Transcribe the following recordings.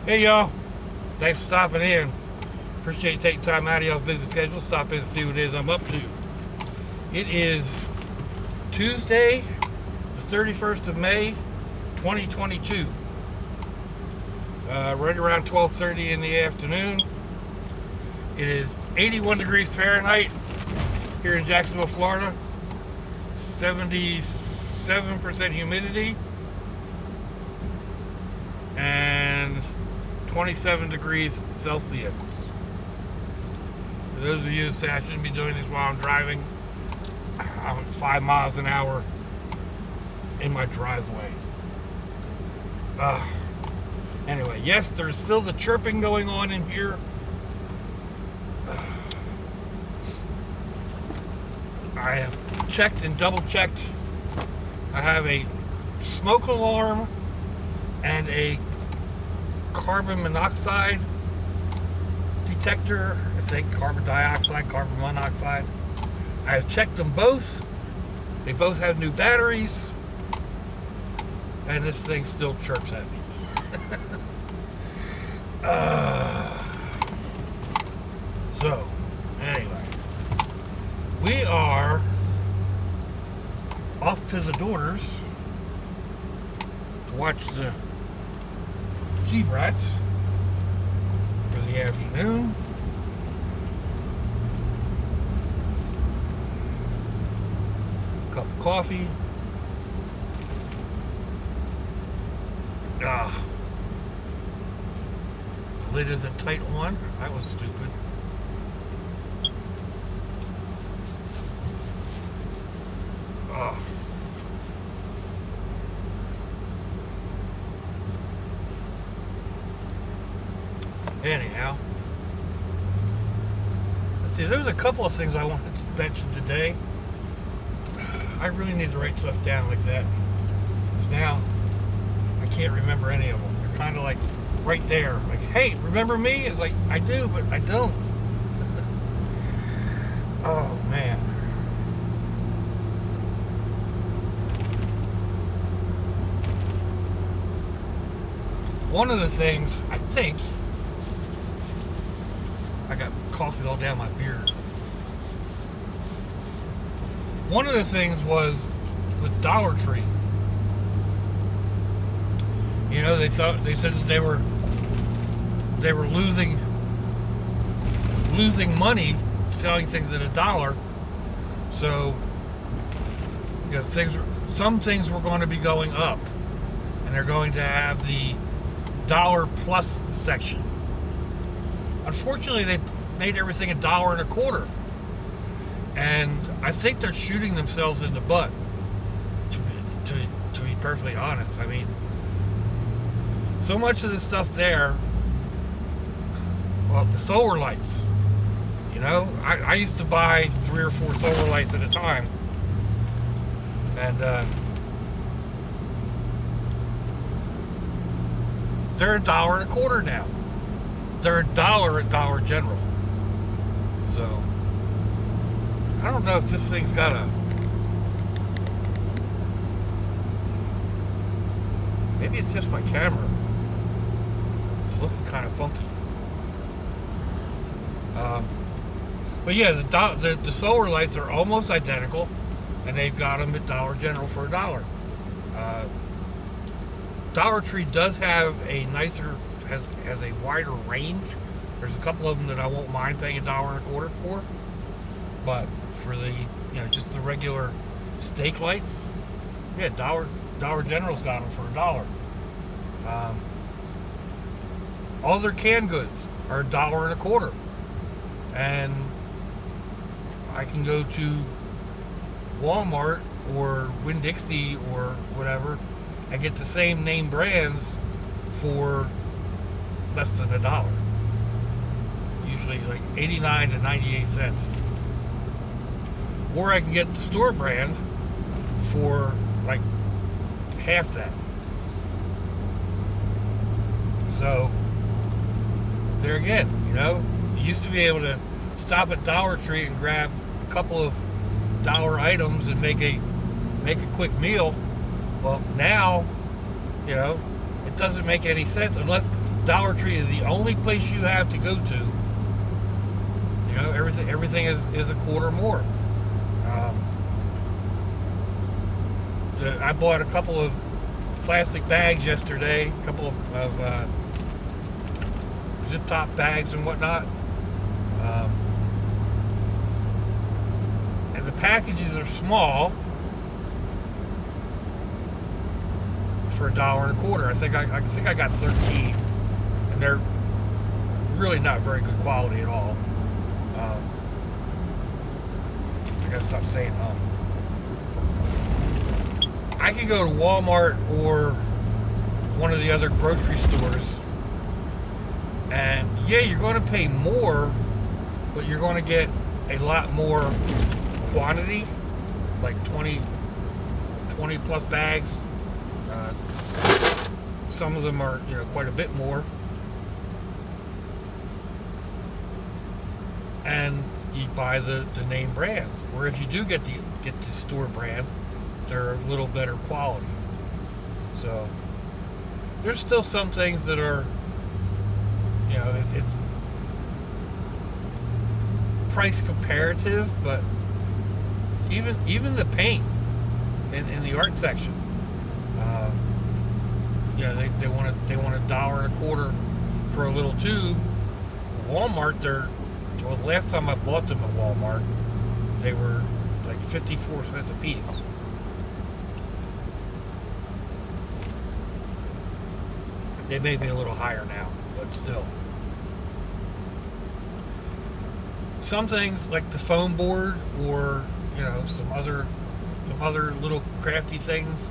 Hey y'all, thanks for stopping in. Appreciate you taking time out of y'all's busy schedule. Stop in and see what it is I'm up to. It is Tuesday, the 31st of May, 2022. Right around 12:30 in the afternoon. It is 81 degrees Fahrenheit here in Jacksonville, Florida. 77% humidity. And 27 degrees Celsius. For those of you who say I shouldn't be doing this while I'm driving, I'm at 5 miles an hour in my driveway. Anyway, yes, there's still the chirping going on in here. I have checked and double checked. I have a smoke alarm and a carbon monoxide detector. I think carbon dioxide, carbon monoxide. I have checked them both. They both have new batteries, and this thing still chirps at me. So, anyway, we are off to the daughters to watch the G-Brats for the afternoon. Cup of coffee. The lid is a tight one. That was stupid. Anyhow, let's see, there's a couple of things I wanted to mention today. I really need to write stuff down like that. Now, I can't remember any of them. They're kind of like right there. Like, hey, remember me? It's like, I do, but I don't. Oh, man. One of the things, I think, I got coffee all down my beard. One of the things was with Dollar Tree. You know, they said that they were losing money selling things at $1. So, you know, some things were going to be going up, and they're going to have the dollar plus section. Unfortunately, they made everything $1.25, and I think they're shooting themselves in the butt. To be perfectly honest, I mean, so much of the stuff there. Well, the solar lights. You know, I used to buy 3 or 4 solar lights at a time, and they're $1.25 now. They're $1 at Dollar General. So I don't know if this thing's got a. Maybe it's just my camera. It's looking kind of funky. But yeah, the solar lights are almost identical, and they've got them at Dollar General for $1. Dollar Tree does have a nicer. Has a wider range. There's a couple of them that I won't mind paying $1.25 for, but for the, you know, just the regular stake lights, yeah, Dollar General's got them for $1. All their canned goods are $1.25, and I can go to Walmart or Winn-Dixie or whatever and get the same name brands for less than $1. Usually like 89 to 98 cents. Or I can get the store brand for like half that. So there again, you know, you used to be able to stop at Dollar Tree and grab a couple of dollar items and make a quick meal. Well, now, you know, it doesn't make any sense unless Dollar Tree is the only place you have to go to, you know, everything is a quarter more. I bought a couple of plastic bags yesterday, a couple of zip top bags and whatnot. And the packages are small for $1.25. I think I got 13, and they're really not very good quality at all. I gotta stop saying I could go to Walmart or one of the other grocery stores, and yeah, you're going to pay more, but you're going to get a lot more quantity, like 20 plus bags. Some of them are, you know, quite a bit more, and you buy the name brands. Or if you do get the store brand, they're a little better quality. So there's still some things that are, you know, it's price comparative, but even the paint in the art section, you know, they want $1.25 for a little tube. Walmart, well, the last time I bought them at Walmart, they were like 54 cents a piece. They may be a little higher now, but still. Some things like the foam board, or, you know, some other little crafty things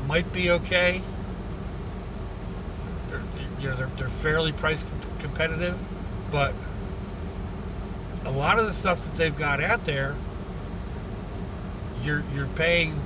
might be okay. They're fairly price competitive, but a lot of the stuff that they've got out there, you're paying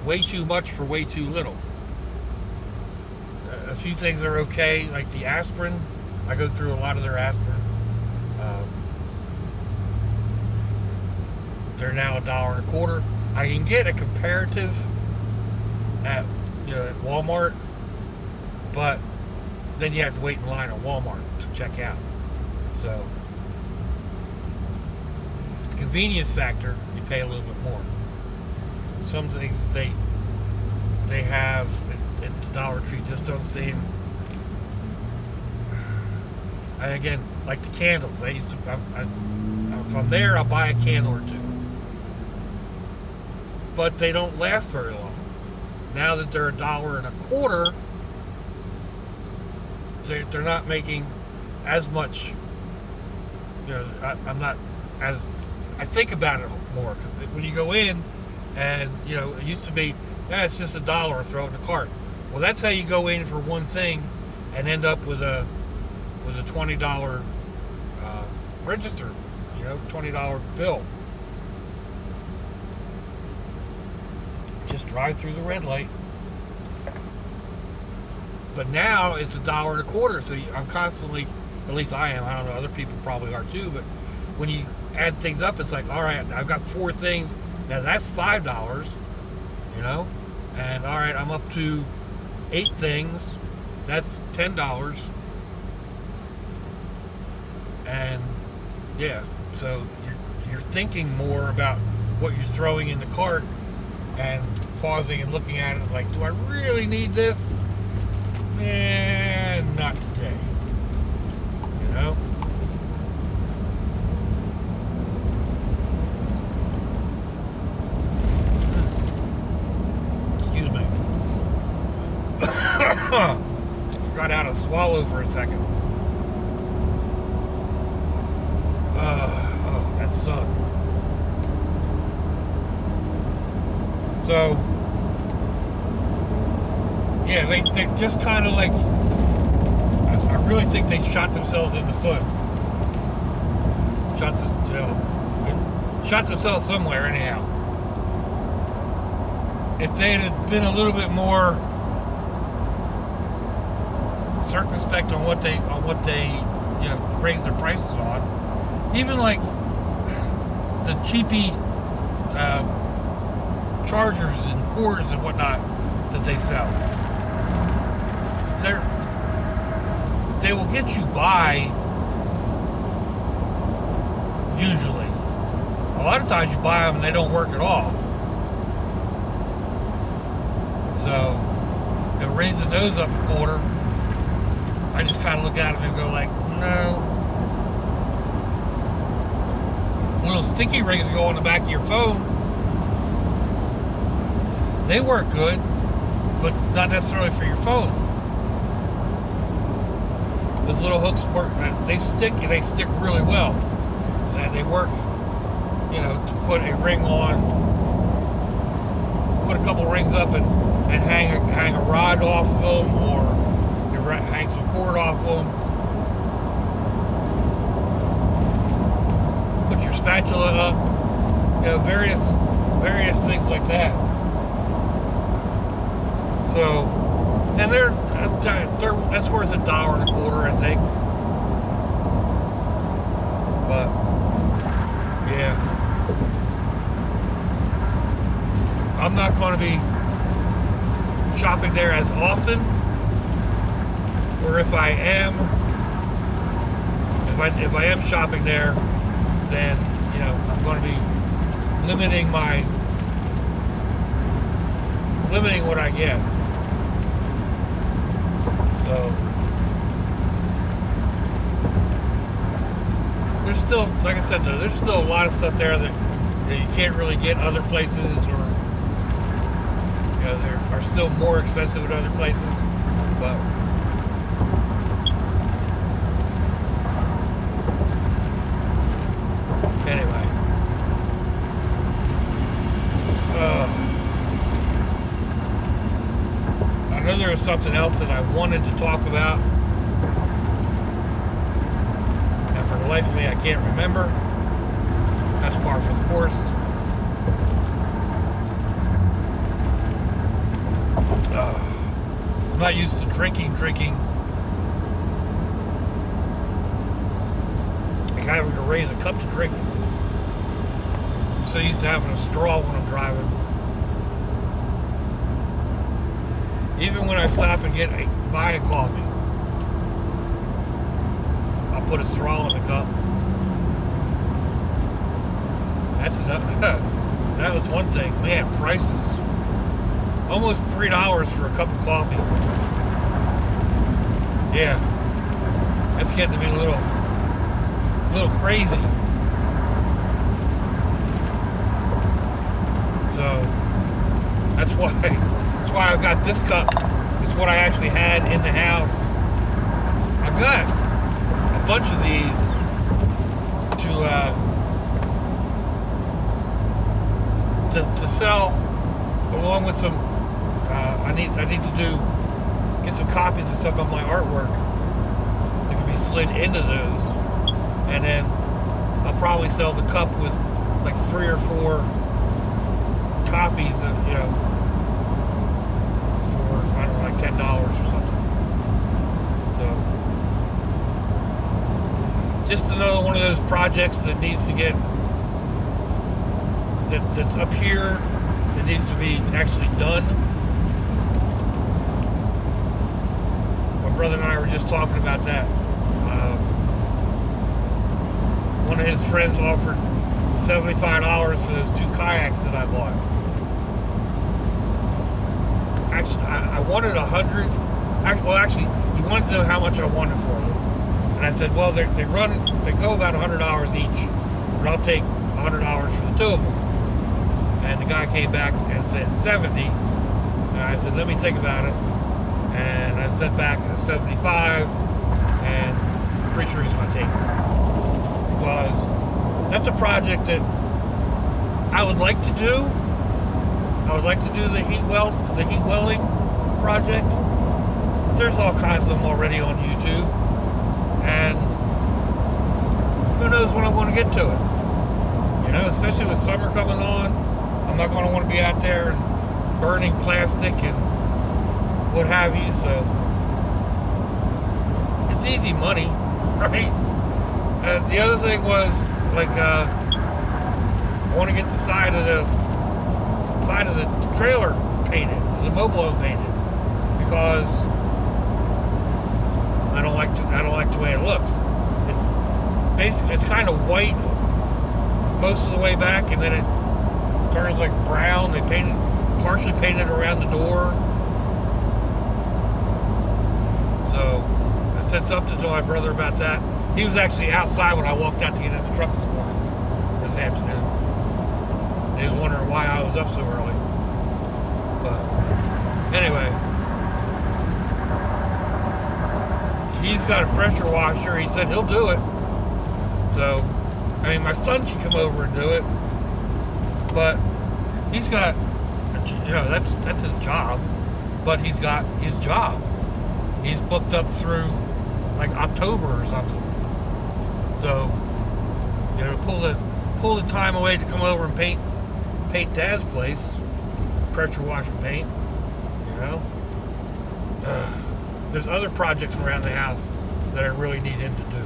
way too much for way too little. A few things are okay, like the aspirin. I go through a lot of their aspirin. They're now $1.25. I can get a comparative at, you know, at Walmart, but then you have to wait in line at Walmart to check out. So, convenience factor, you pay a little bit more. Some things they have at the Dollar Tree just don't seem. And again, like the candles, if I'm there, I'll buy a candle or two, but they don't last very long. Now that they're $1.25, they're not making as much. You know, I'm not as, I think about it more, because when you go in, and, you know, it used to be, yeah, it's just $1, throw it in the cart. Well, that's how you go in for one thing and end up with a $20 register, you know, $20 bill. Just drive through the red light. But now it's $1.25, so I'm constantly, at least I am, I don't know, other people probably are too, but when you add things up, it's like, all right, I've got 4 things, now that's $5, you know, and all right, I'm up to 8 things, that's $10, and yeah, so you're thinking more about what you're throwing in the cart, and pausing and looking at it like, do I really need this? Not today, you know. Excuse me. Forgot how to swallow for a second. Oh, that sucked. So, yeah, they just kind of like, I really think they shot themselves in the foot. Shot themselves somewhere anyhow. If they had been a little bit more circumspect on what they you know, raise their prices on, even like the cheapy chargers and cords and whatnot that they sell, they will get you by usually. A lot of times you buy them and they don't work at all. So they'll raise the nose up a quarter. I just kind of look at them and go like, no. Little sticky rings go on the back of your phone. They work good, but not necessarily for your phone. Those little hooks work. They stick, and they stick really well. And they work, you know, to put a ring on, put a couple rings up and hang a rod off of them, or hang some cord off of them. Put your spatula up, you know, various things like that. So, and that's worth $1.25, I think. But yeah, I'm not going to be shopping there as often, or if I am shopping there, then, you know, I'm going to be limiting what I get. So there's still, like I said, there's still a lot of stuff there that you can't really get other places, or, you know, they are still more expensive at other places. But anyway, I know there was something else that I wanted to talk about, and for the life of me, I can't remember. That's par for the course. I'm not used to drinking. I kind of have to raise a cup to drink. I'm so used to having a straw when I'm driving. Even when I stop and buy a coffee, I'll put a straw in the cup. That's enough. That was one thing. Man, prices. Almost $3 for a cup of coffee. Yeah. That's getting to be a little crazy. So that's why I've got this cup. It's what I actually had in the house. I've got a bunch of these to sell, along with some. I need to get some copies of some of my artwork that can be slid into those, and then I'll probably sell the cup with like 3 or 4 copies of, you know, for, I don't know, like $10 or something. So just another one of those projects that needs to get that's up here, that needs to be actually done. My brother and I were just talking about that. One of his friends offered $75 for those 2 kayaks that I bought. Actually, I wanted 100. Well, actually, he wanted to know how much I wanted for them, and I said, well, they go about $100 each, but I'll take $100 for the 2 of them. And the guy came back and said 70. And I said, let me think about it. And I sent back 75, and I'm pretty sure he's going to take it, because that's a project that I would like to do. I would like to do the heat welding project. There's all kinds of them already on YouTube, and who knows when I'm going to get to it. You know, especially with summer coming on, I'm not going to want to be out there and burning plastic and what have you. So it's easy money, right? The other thing was, like, I want to get the side of the trailer painted, the mobile home painted, because I don't like the way it looks. It's basically, it's kind of white most of the way back, and then it turns like brown. They partially painted around the door. So I said something to my brother about that. He was actually outside when I walked out to get in the truck this afternoon. He was wondering why I was up so early. But anyway, he's got a pressure washer. He said he'll do it. So, I mean, my son can come over and do it, but he's got, that's his job. But he's got his job. He's booked up through like October or something. So, pull the time away to come over and paint Dad's place, pressure wash and paint. There's other projects around the house that I really need him to do.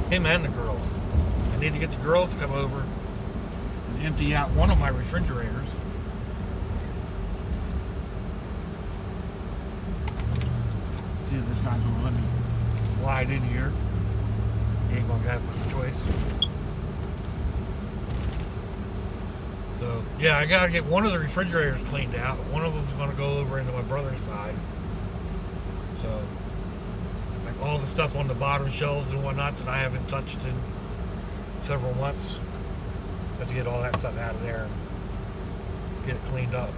Him and the girls. I need to get the girls to come over and empty out one of my refrigerators. See if this guy's gonna let me slide in here. He ain't gonna have much choice. So yeah, I gotta get one of the refrigerators cleaned out. One of them's gonna go over into my brother's side. So like all the stuff on the bottom shelves and whatnot that I haven't touched in several months. Have to get all that stuff out of there and get it cleaned up.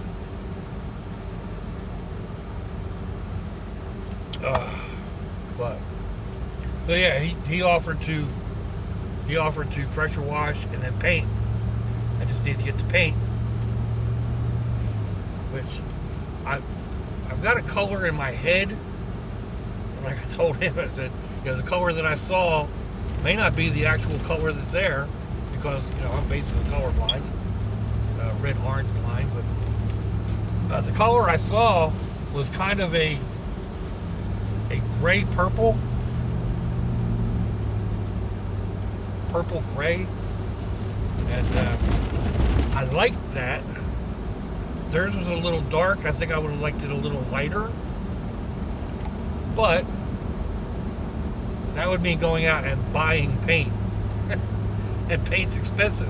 But so yeah, he offered to pressure wash and then paint. I just need to get the paint, which I've got a color in my head. Like I told him, I said, the color that I saw may not be the actual color that's there, because I'm basically colorblind, red orange blind. But the color I saw was kind of a gray purple gray, and I liked that. Theirs was a little dark. I think I would have liked it a little lighter, but that would mean going out and buying paint and paint's expensive.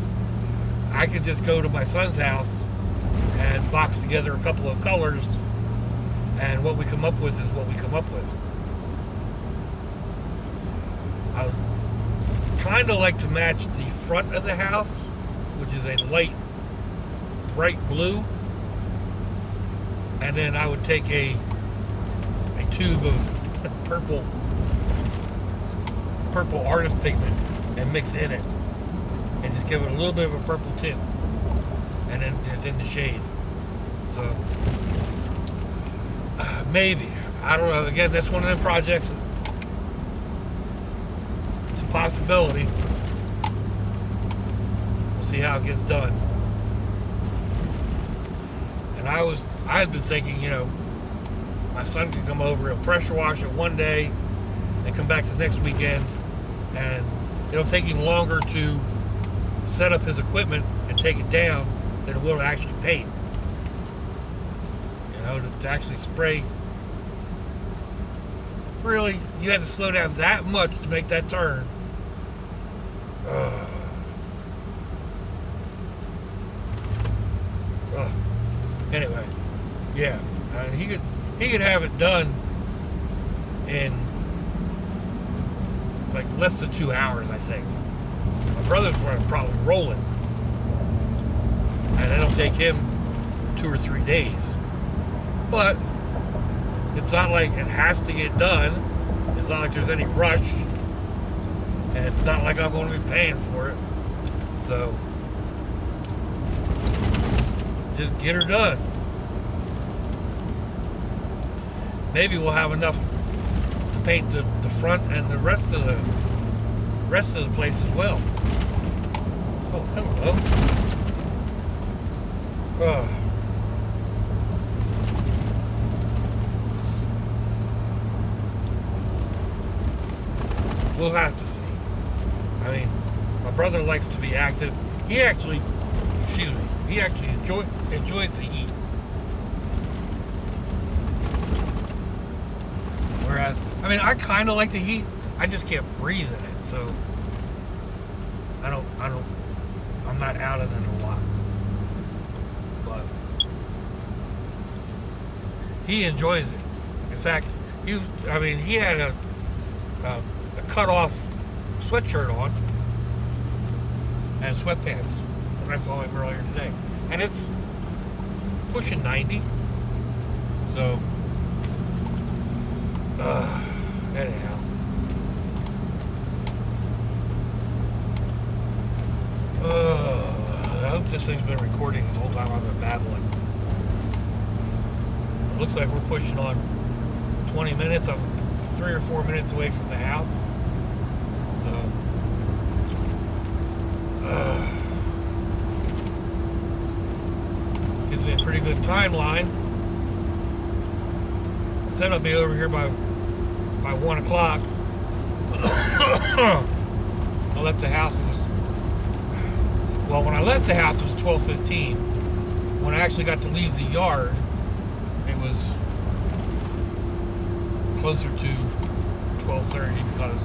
I could just go to my son's house and box together a couple of colors, and what we come up with is what we come up with. I kind of like to match the front of the house, which is a light bright blue, and then I would take a tube of purple artist pigment and mix in it and just give it a little bit of a purple tint, and then it's in the shade. So maybe, I don't know, again, that's one of them projects. It's a possibility. We'll see how it gets done. And I've been thinking, my son can come over, he'll pressure wash it one day and come back the next weekend, and it'll take him longer to set up his equipment and take it down than it will to actually paint. To actually spray. Really, you had to slow down that much to make that turn. Anyway, yeah, he could have it done in like less than 2 hours, I think. My brother's probably rolling, and it'll take him 2 or 3 days. But it's not like it has to get done. It's not like there's any rush, and it's not like I'm going to be paying for it. So just get her done. Maybe we'll have enough to paint the front and the rest of the place as well. Oh, hello. We'll have to see. I mean, my brother likes to be active. He actually enjoys the heat. I mean, I kind of like the heat. I just can't breathe in it, so I'm not out in it a lot. But he enjoys it. In fact, he had a cut-off sweatshirt on and sweatpants. And I saw him earlier today, and it's pushing 90. So, anyhow. I hope this thing's been recording the whole time I've been babbling. It looks like we're pushing on 20 minutes. I'm 3 or 4 minutes away from the house. So, gives me a pretty good timeline. I said I'll be over here by 1 o'clock. I left the house, when I left the house it was 12:15. When I actually got to leave the yard, it was closer to 12:30 because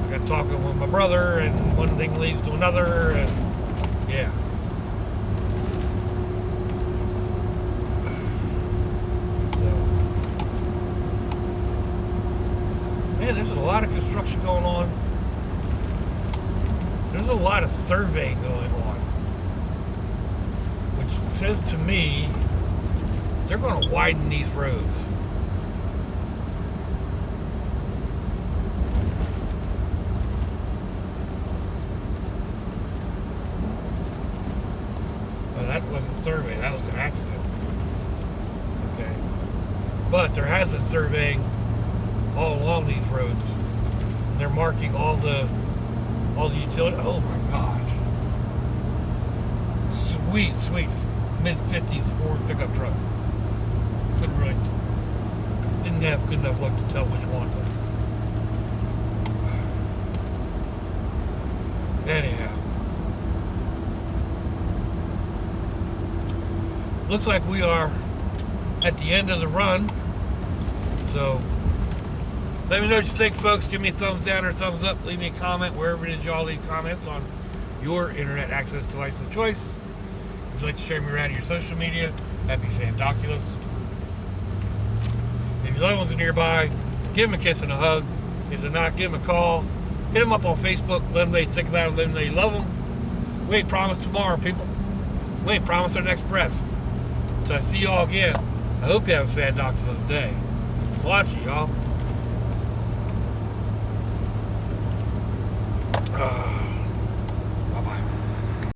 I got talking with my brother, and one thing leads to another, and yeah. Man, there's a lot of construction going on. There's a lot of surveying going on, which says to me they're going to widen these roads. Well, that wasn't survey, that was an accident. Okay. But there has been surveying all along these roads. They're marking all the utility. Oh my gosh. Sweet. Mid-50s Ford pickup truck. Didn't have good enough luck to tell which one. But anyhow. Looks like we are at the end of the run. So, let me know what you think, folks. Give me a thumbs down or a thumbs up. Leave me a comment wherever it is y'all leave comments on your internet access device of choice. If you'd like to share me around your social media, that'd be fandoculous. If your loved ones are nearby, give them a kiss and a hug. If they're not, give them a call. Hit them up on Facebook. Let them know you think about them. Let them know you love them. We ain't promised tomorrow, people. We ain't promised our next breath. So I see y'all again. I hope you have a fandoculous day. Slouchy, y'all.